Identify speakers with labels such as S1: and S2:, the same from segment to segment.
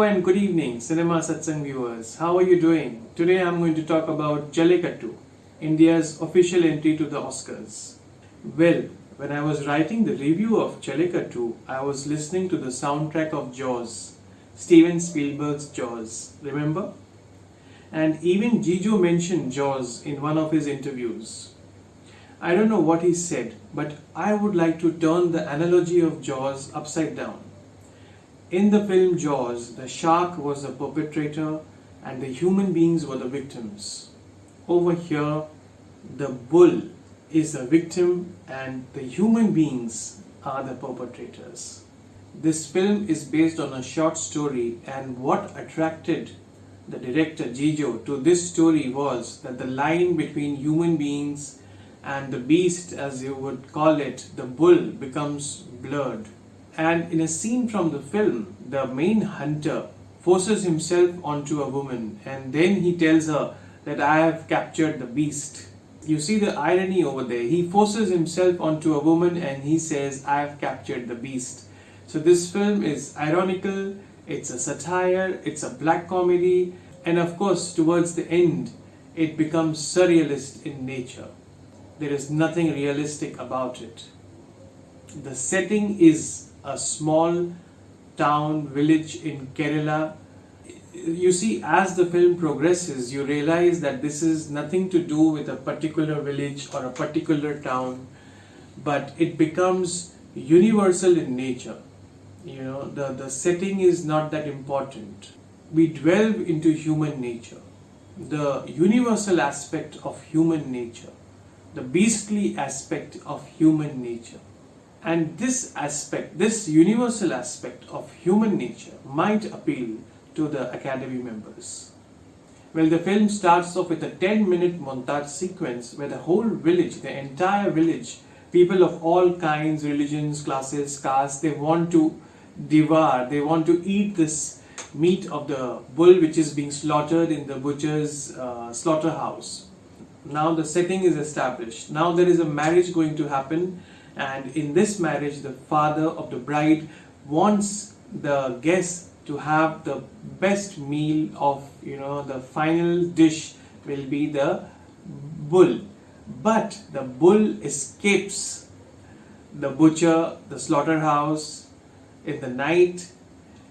S1: and good evening, Cinema Satsang viewers. How are you doing? Today I'm going to talk about Jallikattu, India's official entry to the Oscars. Well, when I was writing the review of Jallikattu, I was listening to the soundtrack of Jaws, Steven Spielberg's Jaws, remember? And even Lijo mentioned Jaws in one of his interviews. I don't know what he said, but I would like to turn the analogy of Jaws upside down. In the film Jaws, the shark was the perpetrator and the human beings were the victims. Over here, the bull is the victim and the human beings are the perpetrators. This film is based on a short story, and what attracted the director Lijo to this story was that the line between human beings and the beast, as you would call it, the bull, becomes blurred. And in a scene from the film, the main hunter forces himself onto a woman and then he tells her that I have captured the beast. You see the irony over there. He forces himself onto a woman and he says, I have captured the beast. So this film is ironical, it's a satire, it's a black comedy, and of course towards the end it becomes surrealist in nature. There is nothing realistic about it. The setting is a small town village in Kerala. You see, as the film progresses, you realize that this is nothing to do with a particular village or a particular town, but it becomes universal in nature. You know, the setting is not that important. We delve into human nature, the universal aspect of human nature, the beastly aspect of human nature. And this aspect, this universal aspect of human nature might appeal to the Academy members. Well, the film starts off with a 10-minute montage sequence where the whole village, the entire village, people of all kinds, religions, classes, castes, they want to devour, they want to eat this meat of the bull which is being slaughtered in the butcher's slaughterhouse. Now the setting is established. Now there is a marriage going to happen. And in this marriage, the father of the bride wants the guests to have the best meal of, the final dish will be the bull. But the bull escapes the butcher, the slaughterhouse in the night,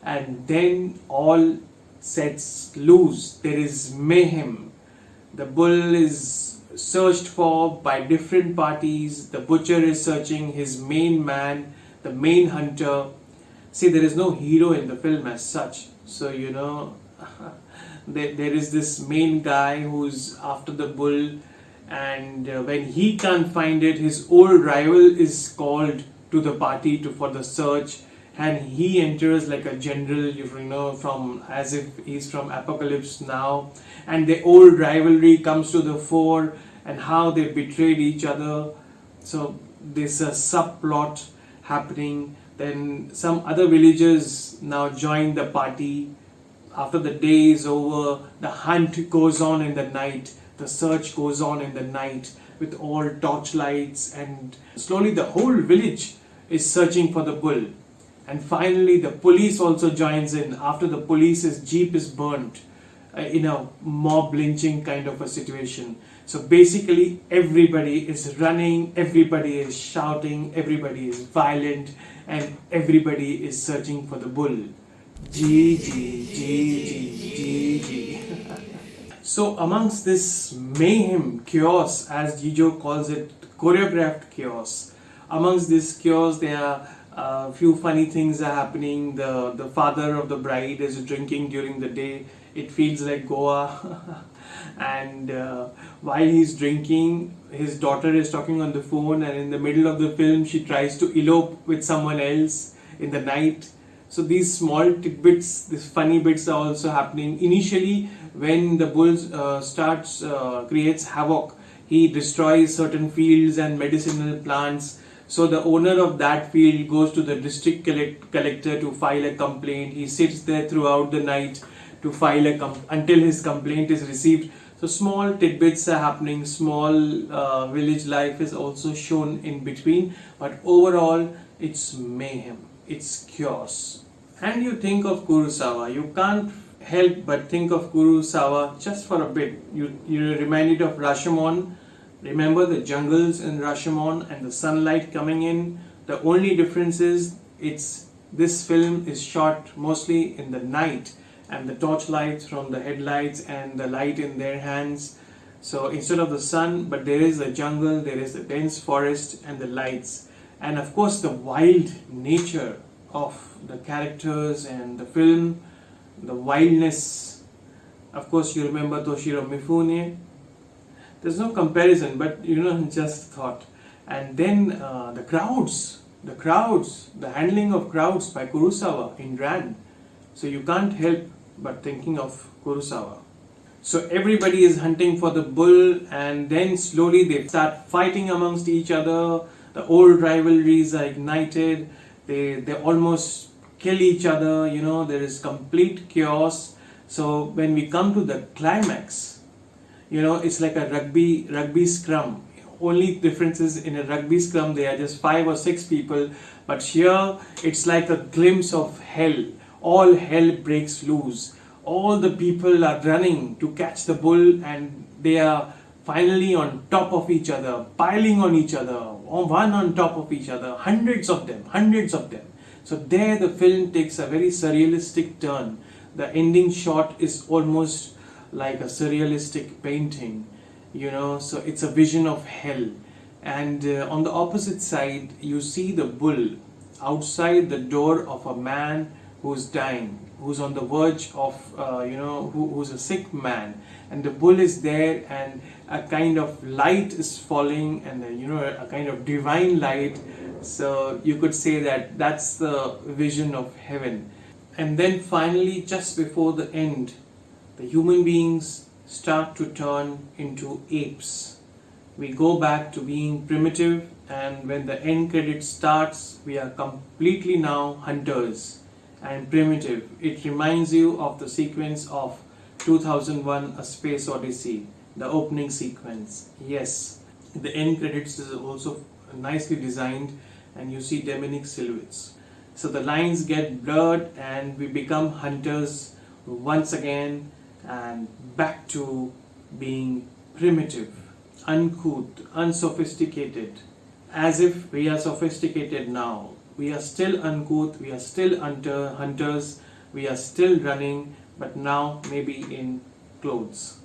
S1: and then all sets loose. There is mayhem. The bull is searched for by different parties. The butcher is searching his main man, the main hunter. See, there is no hero in the film as such. So, there is this main guy who's after the bull, and when he can't find it, his old rival is called to the party for the search, and he enters like a general, from as if he's from Apocalypse Now, and the old rivalry comes to the fore and how they betrayed each other. So there's a subplot happening. Then some other villagers now join the party. After the day is over, the hunt goes on in the night, the search goes on in the night with all torchlights, and slowly the whole village is searching for the bull. And finally the police also joins in after the police's jeep is burnt in a mob lynching kind of a situation. So basically everybody is running, everybody is shouting, everybody is violent, and everybody is searching for the bull. G G G G G G. So amongst this mayhem, chaos, as Lijo calls it, choreographed chaos, amongst this chaos there are a few funny things are happening. The father of the bride is drinking during the day. It feels like Goa. And while he's drinking, his daughter is talking on the phone, and in the middle of the film she tries to elope with someone else in the night. So these small tidbits, these funny bits are also happening. Initially, when the bull creates havoc, he destroys certain fields and medicinal plants. So the owner of that field goes to the district collector to file a complaint. He sits there throughout the night to file until his complaint is received. So small tidbits are happening, small village life is also shown in between, but overall it's mayhem, it's chaos. and you think of Kurosawa, you can't help but think of Kurosawa just for a bit. You're reminded of Rashomon. Remember the jungles in Rashomon and the sunlight coming in? The only difference is this film is shot mostly in the night, and the torchlights from the headlights and the light in their hands. So instead of the sun, but there is a jungle, there is a dense forest and the lights. And of course the wild nature of the characters and the film, the wildness. Of course you remember Toshiro Mifune. There's no comparison, but just thought. And then the crowds, the handling of crowds by Kurosawa in Ran. So you can't help but thinking of Kurosawa. So everybody is hunting for the bull, and then slowly they start fighting amongst each other. The old rivalries are ignited. They almost kill each other. There is complete chaos. So when we come to the climax, it's like a rugby scrum. Only difference is in a rugby scrum there are just 5 or 6 people, but here it's like a glimpse of hell. All hell breaks loose. All the people are running to catch the bull, and they are finally on top of each other, piling on each other, one on top of each other, hundreds of them. So there the film takes a very surrealistic turn. The ending shot is almost like a surrealistic painting, so it's a vision of hell. And on the opposite side, you see the bull outside the door of a man who's dying, who's on the verge of, who's a sick man, and the bull is there, and a kind of light is falling, and a kind of divine light. So you could say that that's the vision of heaven. And then finally, just before the end, the human beings start to turn into apes. We go back to being primitive, and when the end credit starts, we are completely now hunters and primitive. It reminds you of the sequence of 2001 A Space Odyssey, the opening sequence. Yes, the end credits is also nicely designed, and you see demonic silhouettes. So the lines get blurred, and we become hunters once again, and back to being primitive, uncouth, unsophisticated, as if we are sophisticated now. We are still uncouth, we are still hunters, we are still running, but now maybe in clothes.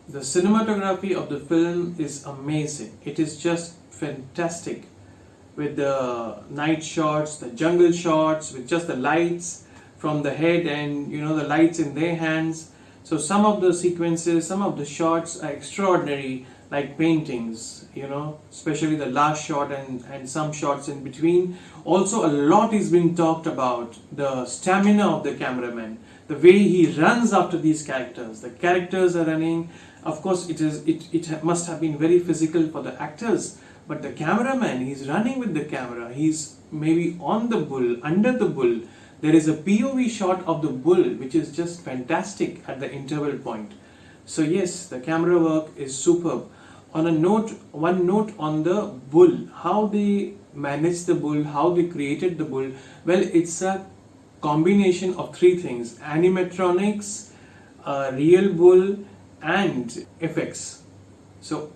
S1: The cinematography of the film is amazing. It is just fantastic, with the night shots, the jungle shots, with just the lights from the head and the lights in their hands. So some of the sequences, some of the shots are extraordinary, like paintings, especially the last shot and some shots in between. Also a lot is being talked about the stamina of the cameraman, the way he runs after these characters. The characters are running. Of course it must have been very physical for the actors, but the cameraman, he's running with the camera, he's maybe on the bull, under the bull. There is a POV shot of the bull which is just fantastic at the interval point. So yes, the camera work is superb. One note on the bull, how they managed the bull, how they created the bull. Well, it's a combination of 3 things: animatronics, real bull, and effects. So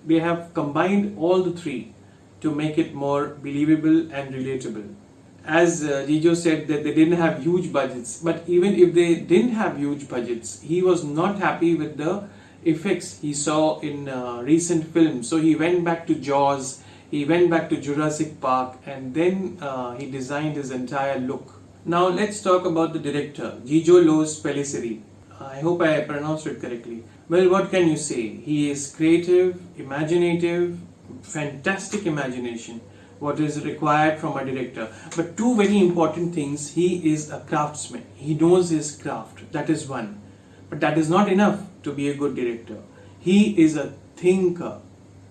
S1: they have combined all the 3 to make it more believable and relatable. As Lijo said that they didn't have huge budgets, but even if they didn't have huge budgets, he was not happy with the effects he saw in recent films. So he went back to Jaws, he went back to Jurassic Park, and then he designed his entire look. Now let's talk about the director, Lijo Pellissery. I hope I pronounced it correctly. Well, what can you say? He is creative, imaginative, fantastic imagination, what is required from a director. But 2 very important things: he is a craftsman, he knows his craft, that is one. But that is not enough to be a good director. He is a thinker,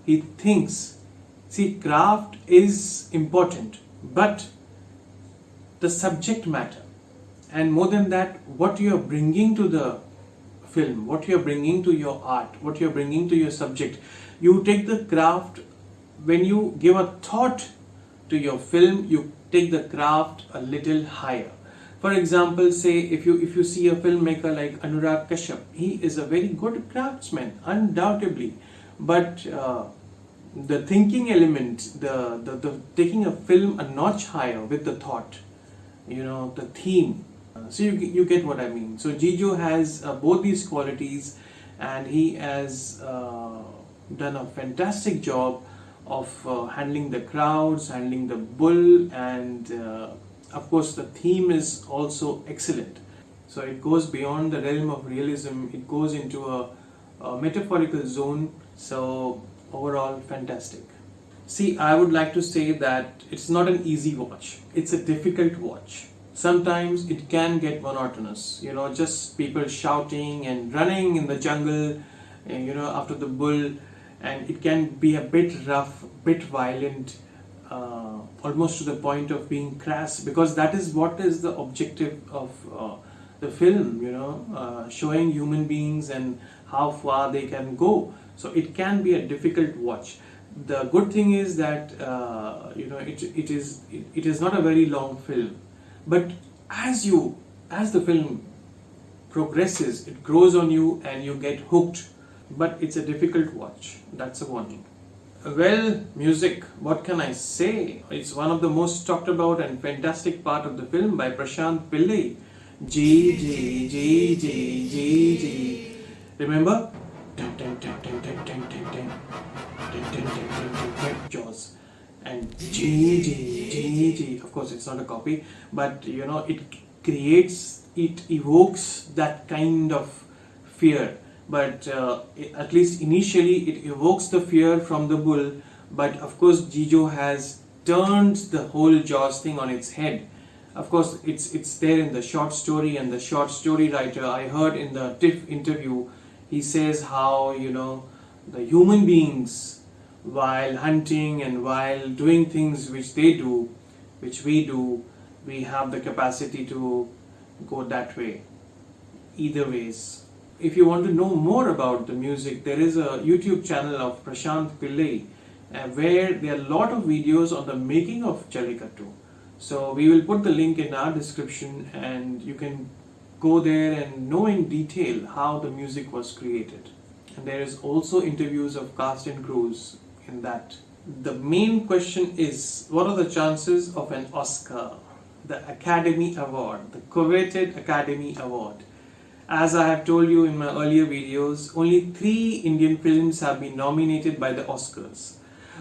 S1: he thinks. See, craft is important, but the subject matter, and more than that, what you are bringing to the film, what you are bringing to your art, what you are bringing to your subject. You take the craft, when you give a thought to your film, you take the craft a little higher. For example, say if you see a filmmaker like Anurag Kashyap, he is a very good craftsman, undoubtedly, but the thinking element, the taking a film a notch higher with the thought, the theme. So you get what I mean. So Lijo has both these qualities, and he has done a fantastic job of handling the crowds, handling the bull, and of course the theme is also excellent. So it goes beyond the realm of realism, it goes into a metaphorical zone. So overall, fantastic. See, I would like to say that it's not an easy watch, it's a difficult watch. Sometimes it can get monotonous, just people shouting and running in the jungle, after the bull, and it can be a bit rough, bit violent, almost to the point of being crass, because that is what is the objective of the film, showing human beings and how far they can go. So it can be a difficult watch. The good thing is that it is not a very long film, but as the film progresses, it grows on you and you get hooked. But it's a difficult watch, that's a warning. Well, music, what can I say? It's one of the most talked about and fantastic part of the film by Prashant Pillai. G G G G G G. Remember? Jaws. And G G G G. Of course, it's not a copy, but it evokes that kind of fear. But at least initially it evokes the fear from the bull, but of course Lijo has turned the whole Jaws thing on its head. Of course it's there in the short story, and the short story writer, I heard in the TIFF interview, he says how the human beings, while hunting and while doing things which we do, we have the capacity to go that way. Either ways. If you want to know more about the music, there is a YouTube channel of Prashant Pillai where there are a lot of videos on the making of Jallikattu. So we will put the link in our description, and you can go there and know in detail how the music was created. And there is also interviews of cast and crews in that. The main question is, what are the chances of an Oscar, the Academy Award, the coveted Academy Award? As I have told you in my earlier videos, only 3 Indian films have been nominated by the Oscars.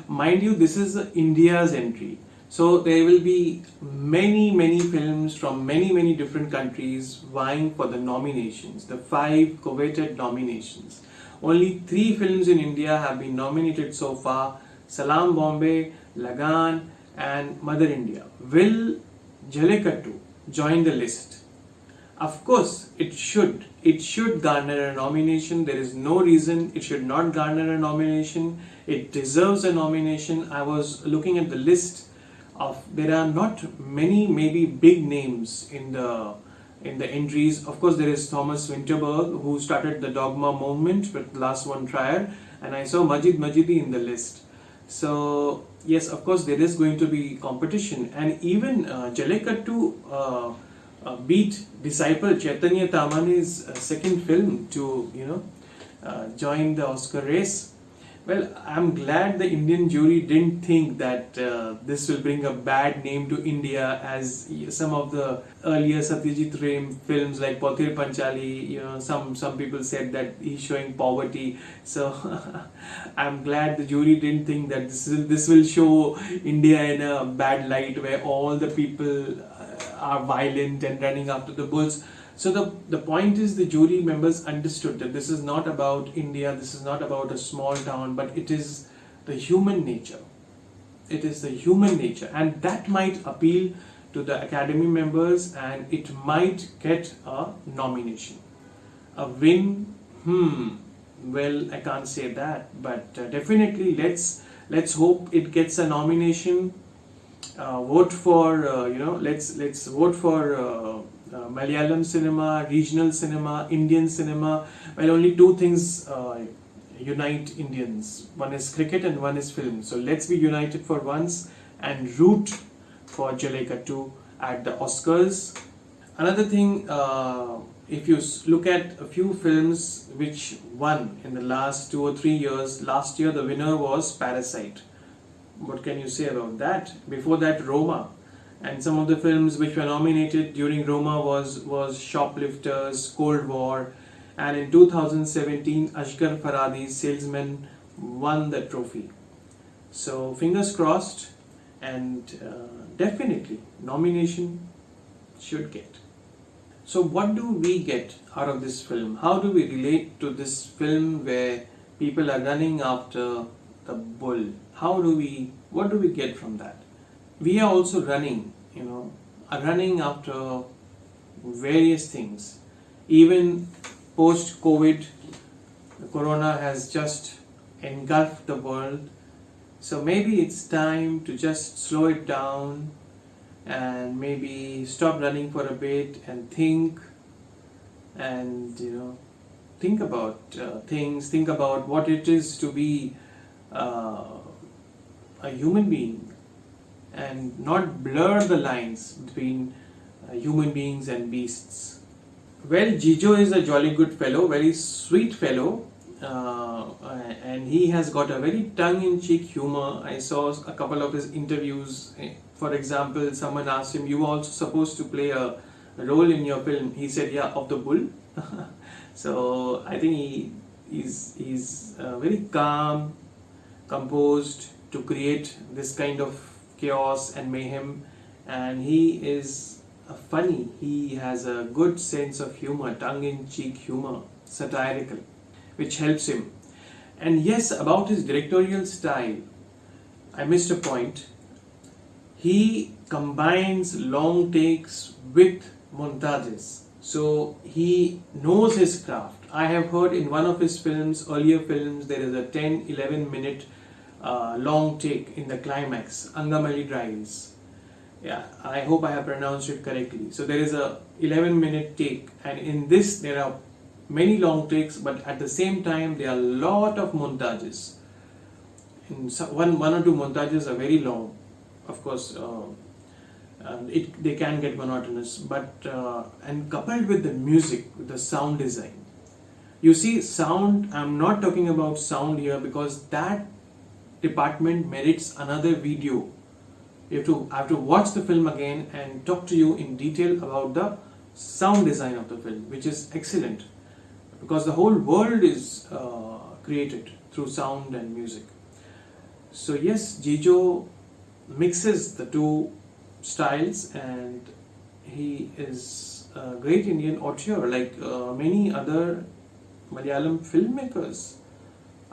S1: Mind you, this is India's entry. So there will be many films from many different countries vying for the nominations, the 5 coveted nominations. Only 3 films in India have been nominated so far: Salaam Bombay, Lagan and Mother India. Will Jallikattu join the list? Of course, it should. It should garner a nomination. There is no reason it should not garner a nomination. It deserves a nomination. I was looking at the list there are not many maybe big names in the entries. Of course, there is Thomas Winterberg, who started the Dogma movement with Last One Trier, and I saw Majid Majidi in the list. So yes, of course there is going to be competition, and even Jallikattu beat Disciple Chaitanya Tamani's second film to join the Oscar race. Well, I'm glad the Indian jury didn't think that this will bring a bad name to India, as some of the earlier Satyajit Ray films like Pothir Panchali, some people said that he's showing poverty. So I'm glad the jury didn't think that this will show India in a bad light, where all the people are violent and running after the bulls. So the point is, the jury members understood that this is not about India, this is not about a small town, but it is the human nature. It is the human nature, and that might appeal to the Academy members, and it might get a nomination. A win? Well, I can't say that, but definitely let's hope it gets a nomination. Vote for let's vote for Malayalam cinema, regional cinema, Indian cinema. Well, only 2 things unite Indians. One is cricket and one is film. So let's be united for once and root for Jallikattu at the Oscars. Another thing, if you look at a few films which won in the last 2 or 3 years, last year the winner was Parasite. What can you say about that? Before that, Roma. And some of the films which were nominated during Roma was Shoplifters, Cold War, and in 2017 Ashghar Farhadi's Salesman won the trophy. So fingers crossed, and definitely nomination should get. So what do we get out of this film? How do we relate to this film where people are running after the bull? What do we get from that? We are also running, are running after various things. Even post-COVID, the corona has just engulfed the world. So maybe it's time to just slow it down and maybe stop running for a bit and think, and think about things, think about what it is to be a human being, and not blur the lines between human beings and beasts. Well, Lijo is a jolly good fellow, very sweet fellow, and he has got a very tongue-in-cheek humor. I saw a couple of his interviews. For example, someone asked him, "You were also supposed to play a role in your film?" He said, "Yeah, of the bull." So I think he's very calm, composed to create this kind of chaos and mayhem, and he is funny. He has a good sense of humor, tongue-in-cheek humor, satirical, which helps him. And yes, about his directorial style, I missed a point. He combines long takes with montages. So he knows his craft. I have heard in one of his films, earlier films, there is a 10-11 minute long take in the climax, Angamali Drives. Yeah, I hope I have pronounced it correctly. So there is a 11-minute take, and in this there are many long takes, but at the same time there are a lot of montages. And one or two montages are very long, of course, they can get monotonous, but and coupled with the music, with the sound design. You see, sound, I'm not talking about sound here because that department merits another video. I have to watch the film again and talk to you in detail about the sound design of the film, which is excellent, because the whole world is created through sound and music. So yes, Lijo mixes the two styles, and he is a great Indian auteur, like many other Malayalam filmmakers.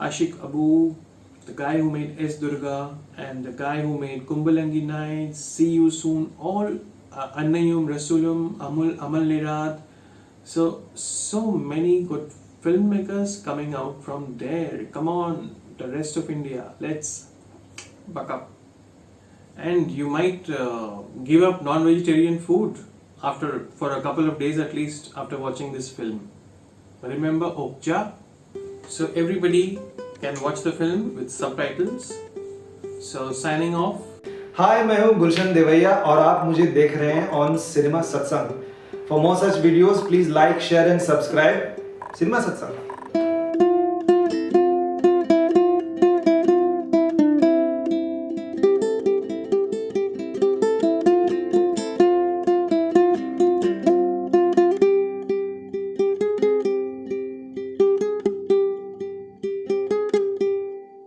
S1: Ashik Abu, the guy who made S. Durga, and the guy who made Kumbalangi Nights, See You Soon, all Annayum, Rasulum, Amal Nirad. So many good filmmakers coming out from there. Come on, the rest of India, let's buck up. And you might give up non-vegetarian food for a couple of days at least after watching this film. Remember Okja? So everybody can watch the film with subtitles. So signing off.
S2: हाय, मैं हूं गुलशन देवैया और आप मुझे देख रहे हैं on cinema सत्संग. For more such videos please like, share and subscribe. Cinema सत्संग.